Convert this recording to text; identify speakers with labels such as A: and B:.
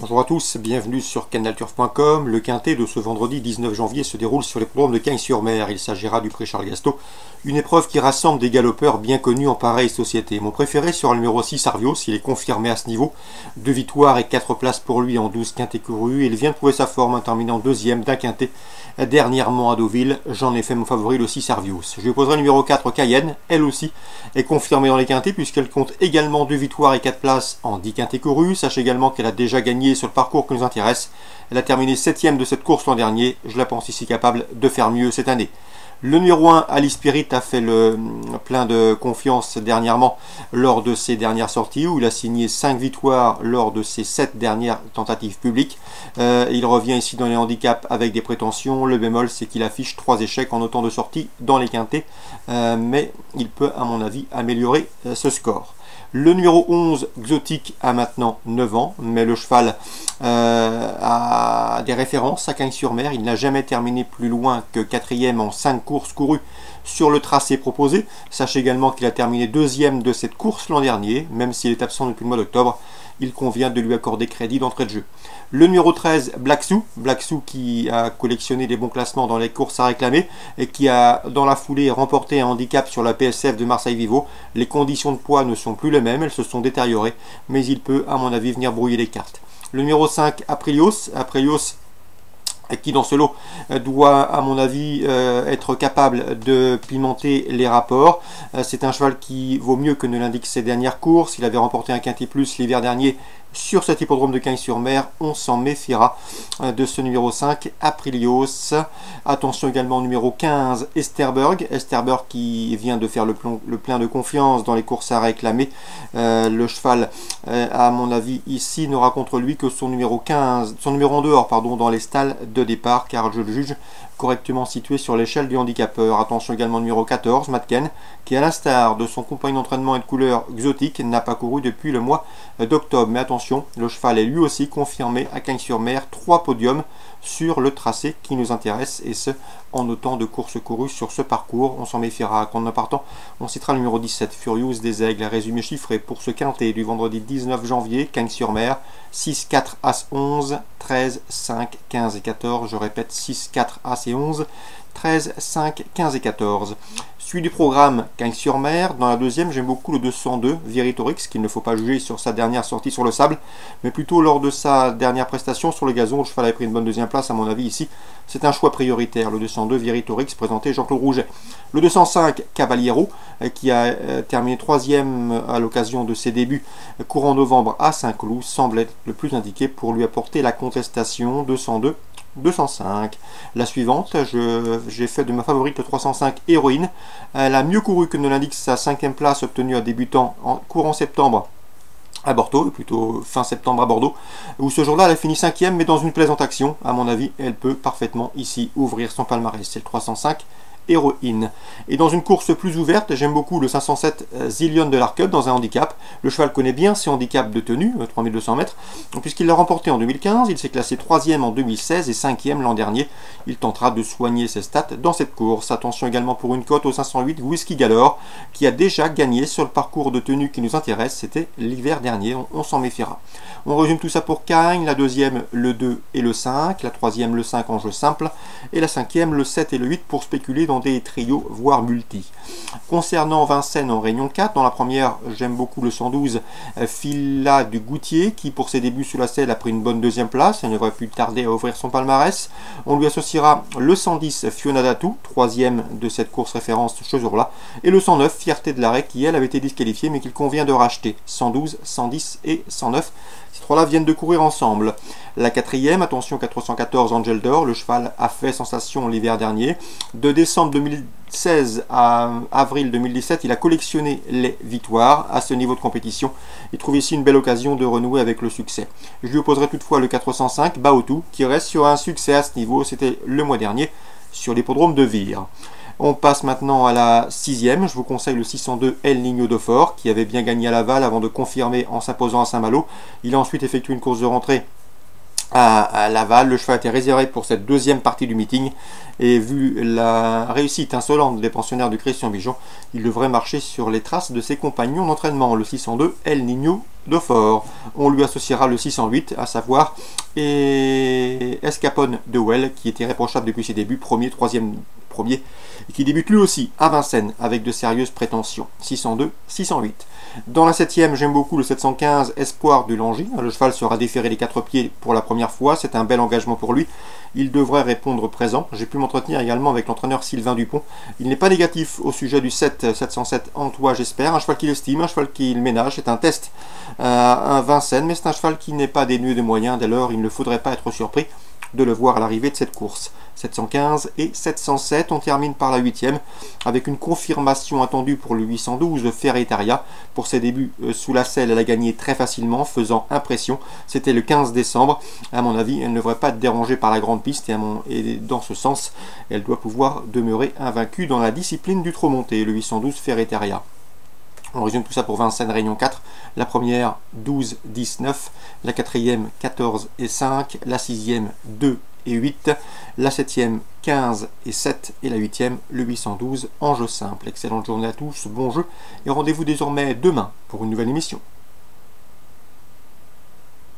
A: Bonjour à tous, bienvenue sur canalturf.com. Le quintet de ce vendredi 19 janvier se déroule sur les programmes de Cagnes-sur-Mer. Il s'agira du prix Charles Gasto, une épreuve qui rassemble des galopeurs bien connus en pareille société. Mon préféré sera le numéro 6, Arvios. Il est confirmé à ce niveau. 2 victoires et 4 places pour lui en 12 quintets courus. Il vient de trouver sa forme en terminant deuxième d'un quintet dernièrement à Deauville. J'en ai fait mon favori, le 6 Arvios. Je lui poserai le numéro 4, Cayenne. Elle aussi est confirmée dans les quintets puisqu'elle compte également 2 victoires et 4 places en 10 quintets courus. Sachez également qu'elle a déjà gagné sur le parcours qui nous intéresse. Elle a terminé 7ème de cette course l'an dernier. Je la pense ici capable de faire mieux cette année. Le numéro 1, Alice Spirit, a fait le plein de confiance dernièrement lors de ses dernières sorties où il a signé 5 victoires lors de ses 7 dernières tentatives publiques. Il revient ici dans les handicaps avec des prétentions. Le bémol, c'est qu'il affiche 3 échecs en autant de sorties dans les quintets. Mais il peut, à mon avis, améliorer ce score. Le numéro 11, Exotique, a maintenant 9 ans, mais le cheval a des références à Cagnes-sur-Mer. Il n'a jamais terminé plus loin que 4e en 5 courses courues sur le tracé proposé. Sachez également qu'il a terminé 2e de cette course l'an dernier, même s'il est absent depuis le mois d'octobre. Il convient de lui accorder crédit d'entrée de jeu. Le numéro 13, Black Sou qui a collectionné des bons classements dans les courses à réclamer et qui a dans la foulée remporté un handicap sur la PSF de Marseille Vivo. Les conditions de poids ne sont plus les mêmes, elles se sont détériorées, mais il peut à mon avis venir brouiller les cartes. Le numéro 5, Aprilios qui dans ce lot doit à mon avis être capable de pimenter les rapports. C'est un cheval qui vaut mieux que ne l'indiquent ses dernières courses. Il avait remporté un quintet plus l'hiver dernier sur cet hippodrome de Cagnes-sur-Mer. On s'en méfiera de ce numéro 5, Aprilios. Attention également au numéro 15, Esterberg qui vient de faire le plein de confiance dans les courses à réclamer. Le cheval, à mon avis, ici n'aura contre lui que son numéro 15, son numéro en dehors, pardon, dans les stalles de départ, car je le juge correctement situé sur l'échelle du handicapeur. Attention également au numéro 14, Matken, qui à l'instar de son compagnon d'entraînement et de couleur Exotique n'a pas couru depuis le mois d'octobre. Mais attention, le cheval est lui aussi confirmé à Cagnes-sur-Mer, 3 podiums sur le tracé qui nous intéresse, et ce en autant de courses courues sur ce parcours. On s'en méfiera. Quand en partant, on citera le numéro 17, Furious des Aigles. Résumé chiffré pour ce quintet du vendredi 19 janvier, Cagnes-sur-Mer, 6, 4, As, 11, 13, 5, 15 et 14. Je répète, 6, 4, As et 11, 13, 5, 15 et 14. Suite du programme, Cagnes-sur-Mer. Dans la deuxième, j'aime beaucoup le 202, Viritorix, qu'il ne faut pas juger sur sa dernière sortie sur le sable, mais plutôt lors de sa dernière prestation sur le gazon. Le cheval avait pris une bonne deuxième place, à mon avis, ici. C'est un choix prioritaire, le 202, Viritorix, présenté Jean-Claude Rouget. Le 205, Cavaliero, qui a terminé 3e à l'occasion de ses débuts courant novembre à Saint-Cloud, semble être le plus indiqué pour lui apporter la contestation. 202, 205. La suivante, j'ai fait de ma favorite le 305 Héroïne. Elle a mieux couru que ne l'indique sa 5e place obtenue à débutant en courant septembre à Bordeaux, plutôt fin septembre à Bordeaux, où ce jour-là elle a fini 5e, mais dans une plaisante action. À mon avis, elle peut parfaitement ici ouvrir son palmarès. C'est le 305 Héroïne. Et dans une course plus ouverte, j'aime beaucoup le 507 Zillion de l'Arcup dans un handicap. Le cheval connaît bien ses handicaps de tenue, 3200 mètres, puisqu'il l'a remporté en 2015, il s'est classé 3e en 2016 et 5e l'an dernier. Il tentera de soigner ses stats dans cette course. Attention également pour une cote au 508 Whisky Galore, qui a déjà gagné sur le parcours de tenue qui nous intéresse, c'était l'hiver dernier, on s'en méfiera. On résume tout ça pour Cagnes, la deuxième le 2 et le 5, la troisième le 5 en jeu simple, et la cinquième le 7 et le 8 pour spéculer dans des trios, voire multi. Concernant Vincennes en Réunion 4, dans la première, j'aime beaucoup le 112 Fila du Goutier, qui pour ses débuts sous la selle a pris une bonne deuxième place, elle ne devrait plus tarder à ouvrir son palmarès. On lui associera le 110 Fiona Datou, 3e de cette course référence ce jour-là, et le 109 Fierté de l'Arrêt, qui elle avait été disqualifiée mais qu'il convient de racheter. 112, 110 et 109. Ces trois-là viennent de courir ensemble. La quatrième, attention 414 Angel d'Or, le cheval a fait sensation l'hiver dernier. De décembre 2016 à avril 2017, il a collectionné les victoires à ce niveau de compétition. Il trouve ici une belle occasion de renouer avec le succès. Je lui opposerai toutefois le 405 Baotou, qui reste sur un succès à ce niveau, c'était le mois dernier sur l'hippodrome de Vire. On passe maintenant à la 6e. Je vous conseille le 602 El Niño de Fort, qui avait bien gagné à Laval avant de confirmer en s'imposant à Saint-Malo. Il a ensuite effectué une course de rentrée à Laval. Le cheval était réservé pour cette deuxième partie du meeting et vu la réussite insolente des pensionnaires du Christian Bijon, il devrait marcher sur les traces de ses compagnons d'entraînement, le 602 El Niño d'Aufort. On lui associera le 608, à savoir Escapone de Well, qui était réprochable depuis ses débuts, premier, et qui débute lui aussi à Vincennes avec de sérieuses prétentions. 602, 608. Dans la 7e, j'aime beaucoup le 715 Espoir du Langy. Le cheval sera déféré les 4 pieds pour la première fois. C'est un bel engagement pour lui. Il devrait répondre présent. J'ai pu m'entretenir également avec l'entraîneur Sylvain Dupont. Il n'est pas négatif au sujet du 707 Antoine, j'espère. Un cheval qu'il estime, un cheval qu'il ménage. C'est un test à Vincennes, mais c'est un cheval qui n'est pas dénué de moyens. Dès lors, il ne faudrait pas être surpris de le voir à l'arrivée de cette course. 715 et 707, on termine par la 8e avec une confirmation attendue pour le 812 Ferretaria. Pour ses débuts sous la selle, elle a gagné très facilement, faisant impression. C'était le 15 décembre. À mon avis, elle ne devrait pas être dérangée par la grande piste et dans ce sens, elle doit pouvoir demeurer invaincue dans la discipline du trot monté, le 812 Ferretaria. On résume tout ça pour Vincennes Réunion 4. La première 12, 19, la quatrième 14 et 5, la sixième 2 et 8, la septième 15 et 7 et la huitième le 812 en jeu simple. Excellente journée à tous, bon jeu et rendez-vous désormais demain pour une nouvelle émission.